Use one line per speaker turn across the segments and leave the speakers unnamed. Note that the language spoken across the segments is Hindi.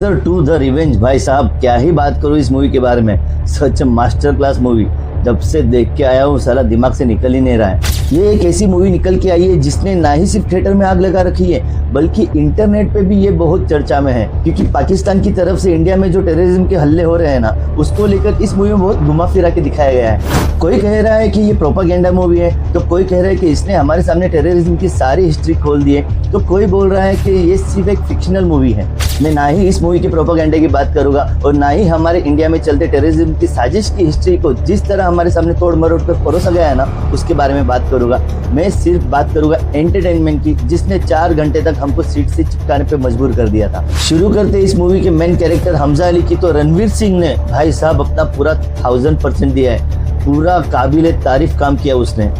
टू द रिवेंज भाई साहब, क्या ही बात करूँ इस मूवी के बारे में। सच मास्टर क्लास मूवी। जब से देख के आया हूँ साला दिमाग से निकल ही नहीं रहा है। ये एक ऐसी मूवी निकल के आई है जिसने ना ही सिर्फ थिएटर में आग लगा रखी है बल्कि इंटरनेट पे भी ये बहुत चर्चा में है, क्योंकि पाकिस्तान की तरफ से इंडिया में जो टेररिज्म के हल्ले हो रहे हैं ना, उसको लेकर इस मूवी में बहुत घुमा फिरा के दिखाया गया है। कोई कह रहा है कि ये प्रोपागेंडा मूवी है, तो कोई कह रहा है कि इसने हमारे सामने टेररिज्म की सारी हिस्ट्री खोल दी है, तो कोई बोल रहा है कि ये सिर्फ एक फिक्शनल मूवी है। मैं ना ही इस मूवी के प्रोपागेंडा की बात करूंगा और ना ही हमारे इंडिया में चलते टेररिज्म की साजिश की हिस्ट्री को जिस तरह हमारे सामने तोड़ मरोड़ कर परोसा गया है ना, उसके बारे में बात करूंगा। मैं सिर्फ बात करूंगा एंटरटेनमेंट की, जिसने 4 घंटे तक हमको सीट से चिपकाने पे मजबूर कर दिया था। शुरू करते इस मूवी के मेन कैरेक्टर हमजा अली की, तो रणवीर सिंह ने भाई साहब अपना पूरा 1000% दिया है। पूरा काबिल तारीफ काम किया उसने।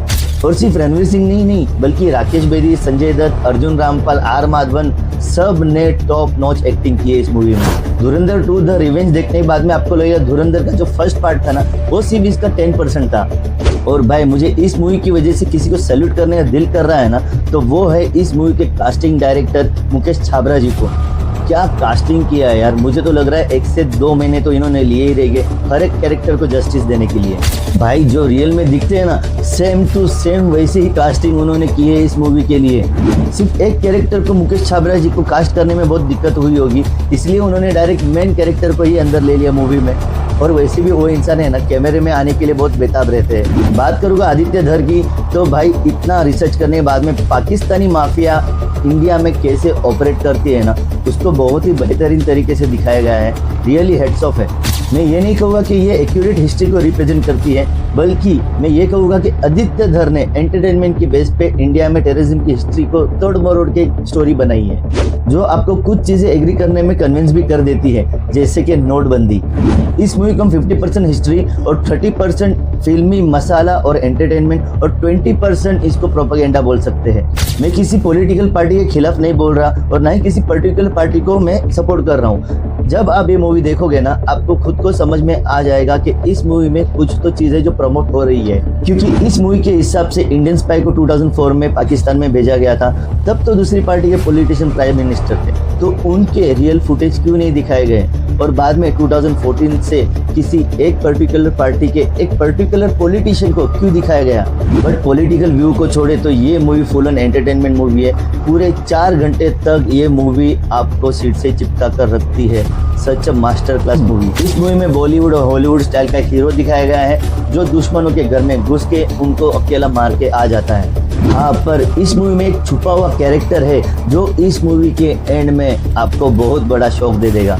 और सिर्फ रणवीर सिंह नहीं बल्कि राकेश बेदी, संजय दत्त, अर्जुन रामपाल, आर माधवन, सब ने टॉप नॉच एक्टिंग की है इस मूवी में। धुरंधर 2 द रिवेंज देखने के बाद में आपको लगेगा धुरंधर का जो फर्स्ट पार्ट था ना, वो सिर्फ इसका 10% था। और भाई मुझे इस मूवी की वजह से किसी को सैल्यूट करने का दिल कर रहा है ना, तो वो है इस मूवी के कास्टिंग डायरेक्टर मुकेश छाबरा जी को। क्या कास्टिंग किया है यार। मुझे तो लग रहा है 1 से 2 महीने तो इन्होंने लिए ही रहेंगे हर एक कैरेक्टर को जस्टिस देने के लिए। भाई जो रियल में दिखते हैं ना, सेम टू सेम वैसे ही कास्टिंग उन्होंने की है इस मूवी के लिए। सिर्फ एक कैरेक्टर को मुकेश छाबरा जी को कास्ट करने में बहुत दिक्कत हुई होगी, इसलिए उन्होंने डायरेक्ट मेन कैरेक्टर को ही अंदर ले लिया मूवी में। और वैसे भी वो इंसान है ना, कैमरे में आने के लिए बहुत बेताब रहते हैं। बात करूँगा आदित्य धर की, तो भाई इतना रिसर्च करने के बाद में पाकिस्तानी माफिया इंडिया में कैसे ऑपरेट करती है ना, उसको बहुत ही बेहतरीन तरीके से दिखाया गया है। रियली हेड्स ऑफ है। मैं ये नहीं कहूँगा कि ये एक्यूरेट हिस्ट्री को रिप्रेजेंट करती है, बल्कि मैं ये कहूँगा कि आदित्य धर ने एंटरटेनमेंट की बेस पे इंडिया में टेररिज्म की हिस्ट्री को तोड़ मरोड़ के स्टोरी बनाई है, जो आपको कुछ चीज़ें एग्री करने में कन्विंस भी कर देती है, जैसे कि नोटबंदी। इस मूवी को हम 50% हिस्ट्री और 30% फिल्मी मसाला और एंटरटेनमेंट और 20% इसको प्रोपेगेंडा बोल सकते हैं। मैं किसी पॉलिटिकल पार्टी के खिलाफ नहीं बोल रहा और ना ही किसी पर्टिकुलर पार्टी को मैं सपोर्ट कर रहा हूँ। जब आप ये मूवी देखोगे ना, आपको खुद को समझ में आ जाएगा कि इस मूवी में कुछ तो चीज़ें जो प्रमोट हो रही है, क्योंकि इस मूवी के हिसाब से इंडियन स्पाई को 2004 में पाकिस्तान में भेजा गया था। तब तो दूसरी पार्टी के पॉलिटिशियन प्राइम मिनिस्टर थे, तो उनके रियल फुटेज क्यों नहीं दिखाए गए। और बाद में 2014 से किसी एक पर्टिकुलर पार्टी के एक पर्टिकुलर पॉलिटिशियन को क्यों दिखाया गया। बट पॉलिटिकल व्यू को छोड़े तो ये movie full on entertainment movie है। पूरे 4 घंटे तक ये मूवी आपको सीट से चिपका कर रखती है। सच मास्टर क्लास मूवी। इस मूवी में बॉलीवुड और हॉलीवुड स्टाइल का हीरो दिखाया गया है, जो दुश्मनों के घर में घुस के उनको अकेला मार के आ जाता है। हाँ, पर इस मूवी में एक छुपा हुआ कैरेक्टर है जो इस मूवी के एंड में आपको बहुत बड़ा शौक दे देगा।